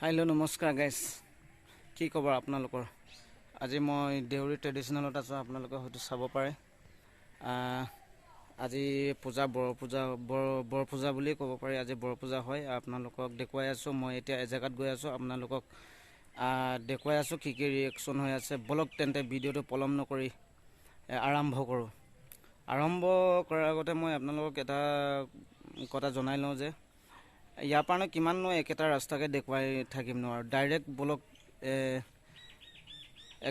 Hello' নমস্কাৰ guys, কি খবৰ আপোনালোকৰ? আজি মই দেউৰী ট্ৰেডিশ্যনেলত আছোঁ। আপোনালোকে হয়তো চাব পাৰে আজি পূজা বৰপূজা বুলি ক'ব পাৰি। আজি বৰপূজা হয়। আপোনালোকক দেখুৱাই আছোঁ। মই এতিয়া এজেগাত গৈ আছোঁ, আপোনালোকক দেখুৱাই আছোঁ কি কি ৰিয়েকশ্যন হৈ আছে। বলক তেন্তে ভিডিঅ'টো পলম নকৰি আৰম্ভ কৰোঁ। আৰম্ভ কৰাৰ আগতে মই আপোনালোকক এটা কথা জনাই লওঁ যে ইয়াৰ পৰা কিমাননো একেটা ৰাস্তাকে দেখুৱাই থাকিম ন, আৰু ডাইৰেক্ট বলক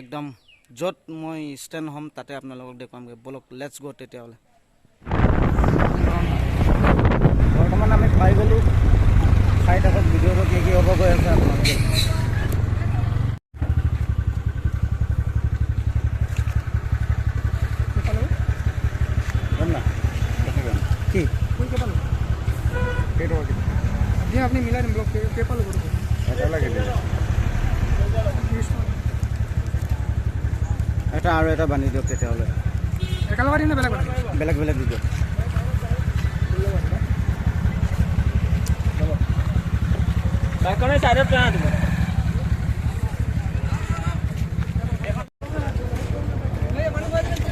একদম য'ত মই ষ্টেণ্ড হ'ম তাতে আপোনালোকক দেখুৱামগৈ। বলক লেটছ গ' তেতিয়াহ'লে। বৰ্তমান আমি পাই গ'লোঁ। চাই থাকক ভিডিঅ'টো কি কি হ'ব গৈ আছে আপোনালোকে। কি আপনি মিলাই দিম পেপার এটা লাগে এটা আৰু এটা বান্ধি দিয়ক তেতিয়াহ'লে। একেলগে দিম নে বেলেগ বেলেগ বেলেগ দি দিয়ক।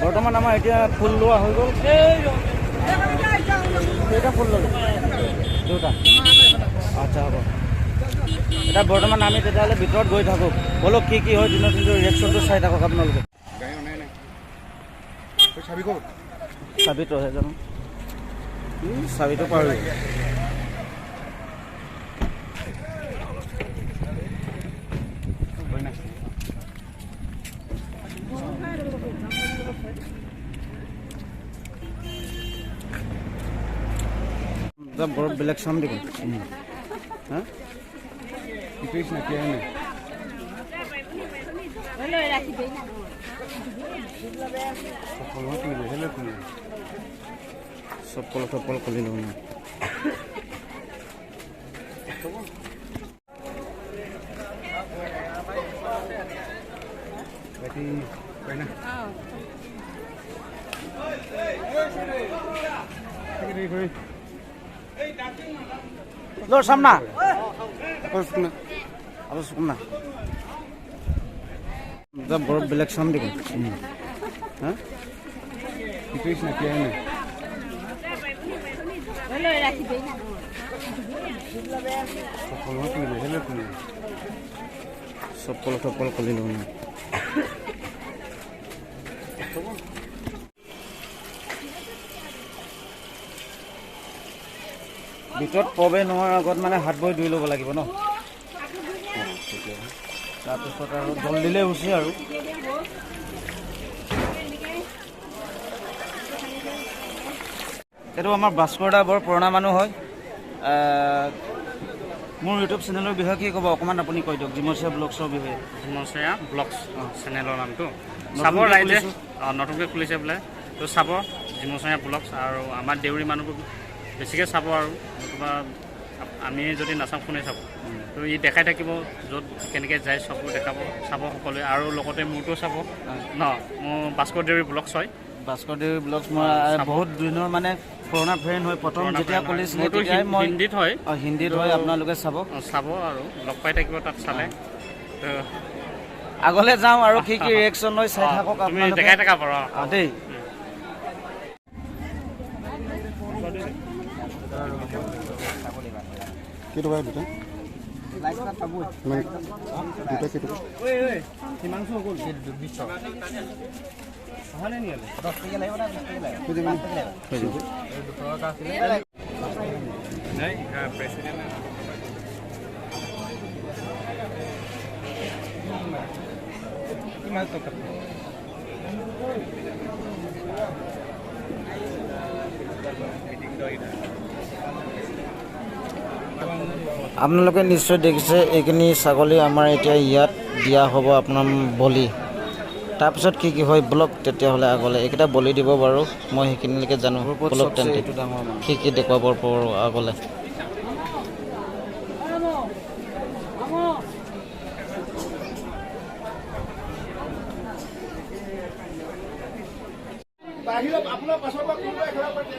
বৰ্তমান আমাৰ এতিয়া ফুল লোৱা হৈ গ'ল। কেইটা ফুল ল'লোঁ? দুটা। আচ্ছা হ'ব। এতিয়া বৰ্তমান আমি তেতিয়াহ'লে ভিতৰত গৈ থাকোঁ। বলক কি কি হয় দিনৰ দিনটো ৰিয়েকশ্যনটো চাই থাকক আপোনালোকে। চাবিটোহে জানো, চাবিটো পাৰোঁ। বৰ বেলেগ চাম দেখোন। হা চপ্পল খুলি লওঁ না। Lor samna. Apa sukna? Jab bor black sam dekho. Ha? Itu is na kya hai? Hello rakhi dei na. Soppol koli lo na. ভিতৰত প্ৰৱেশ নোহোৱাৰ আগত মানে হাত ভৰি ধুই ল'ব লাগিব ন। তাৰপিছত আৰু জল দিলে হৈছে আৰু এইটো আমাৰ ভাস্কৰ দা বৰ পুৰণা মানুহ হয়। মোৰ ইউটিউব চেনেলৰ বিষয়ে কি ক'ব অকণমান আপুনি কৈ দিয়ক। জিমচীয়া ব্লগছৰ বিষয়ে। জিমচীয়া ব্লগছ চেনেলৰ নামটো চাব ৰাইজে। নতুনকৈ খুলিছে বোলে, তো চাব জিমচীয়া ব্লগছ। আৰু আমাৰ দেউৰী মানুহবোৰ বেছিকৈ চাব। আৰু নতুবা আমি যদি নাচাওঁ কোনে চাব? তো ই দেখাই থাকিব য'ত কেনেকৈ যায় চববোৰ দেখাব, চাব সকলোৱে। আৰু লগতে মোৰতো চাব ন। মোৰ ভাস্কৰ দেউৰী ব্লগছ হয়। ভাস্কৰ দেউৰী ব্লগছ মই বহুত দিনৰ মানে পুৰণা ফ্ৰেণ্ড হয়। প্ৰথম যেতিয়া খুলিছিলে তেতিয়াই মই হিন্দীত হয়। হিন্দীত হয়। আপোনালোকে চাব আৰু লগ পাই থাকিব তাত চালে। তো আগলৈ যাওঁ আৰু কি কি ৰিয়েকশ্যন লৈ চাই থাকক আপোনালোকে। দেখাই থাকা বাৰু দেই। কি টকা দুটা? আপোনালোকে নিশ্চয় দেখিছে এইখিনি ছাগলী আমাৰ এতিয়া ইয়াত দিয়া হ'ব আপোনাৰ বলি। তাৰপিছত কি কি হয় ব্লগ তেতিয়াহ'লে আগলৈ এইকেইটা বলি দিব বাৰু। মই সেইখিনিলৈকে জানো। ব্লগ তেন্তে কি কি দেখুৱাব পাৰোঁ আগলৈ। আপোনাৰ পাছৰ পৰা কোনোবাই খেলা পাইছে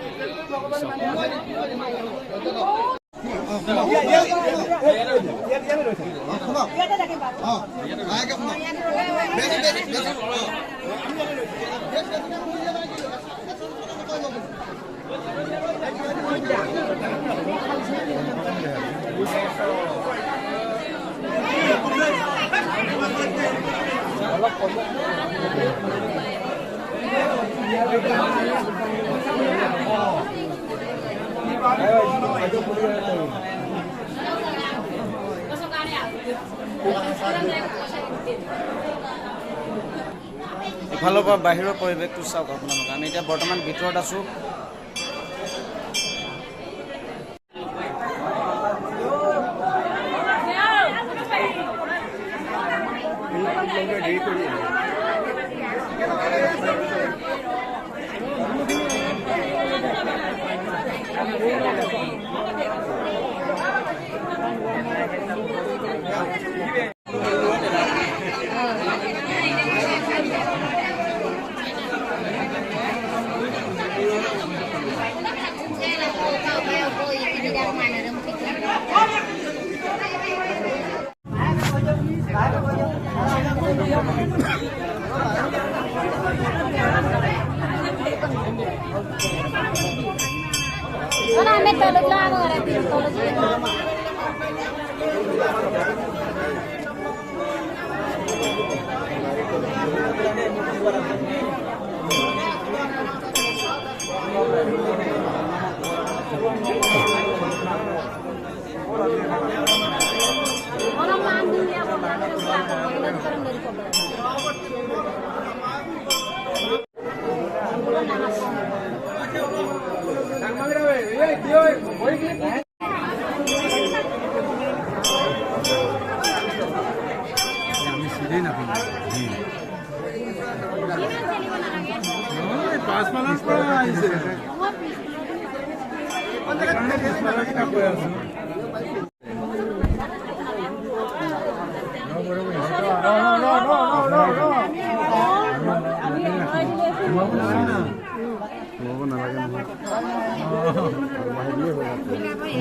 ইফালৰ পৰা বাহিৰৰ পৰিৱেশটো চাওক আপোনালোকে। আমি এতিয়া বৰ্তমান ভিতৰত আছোঁ।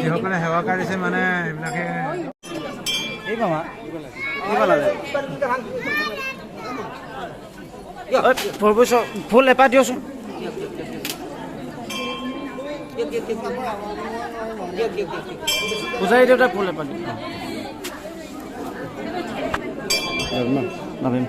যিসকলে সেৱা কৰিছে মানে এইবিলাকে ফুল এপাহ দিয়কচোন। পূজাৰী দেউতা ফুল এপাহ দিয়ক। নবীন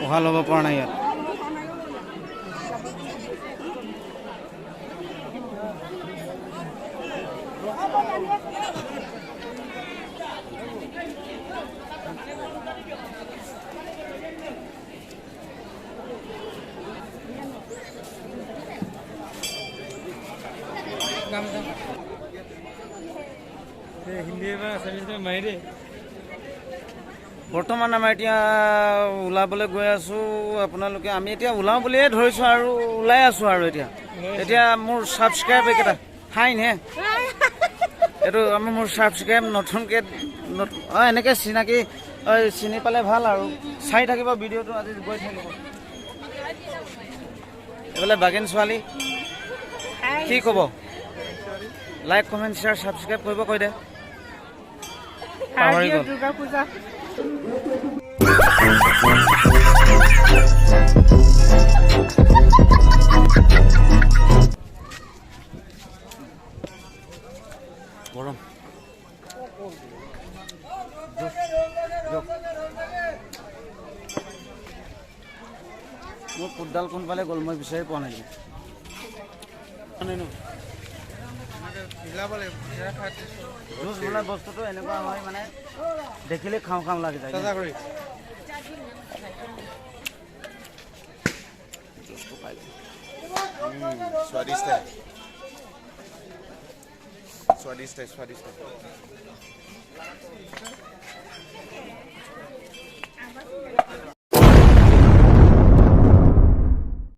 উশাহ ল'ব পৰা নাই ইয়াত। বৰ্তমান আমাৰ এতিয়া ওলাবলৈ গৈ আছোঁ। আপোনালোকে আমি এতিয়া ওলাওঁ বুলিয়ে ধৰিছোঁ আৰু ওলাই আছোঁ আৰু এতিয়া মোৰ ছাবস্ক্ৰাইব এইকেইটা ফাইন হে এইটো আমাৰ মোৰ ছাবস্ক্ৰাইব নতুনকৈ এনেকৈ চিনাকি চিনি পালে ভাল আৰু চাই থাকিব ভিডিঅ'টো। আজি গৈ থাকিব এইফালে বাগিন ছোৱালী কি ক'ব? লাইক কমেণ্ট শ্বেয়াৰ ছাবস্ক্ৰাইব কৰিব কৈ দে। পাহৰি গ'ল। দুৰ্গা পূজা গৰম মোৰ ফুটডাল কোনফালে গ'ল মই বিচাৰি পোৱা নাই জুচ বোলা বস্তুটো এনেকুৱা হয় মানে দেখিলে খাওঁ খাওঁ লাগি যায় स्वादिष्ट है स्वादिष्ट है स्वादिष्ट है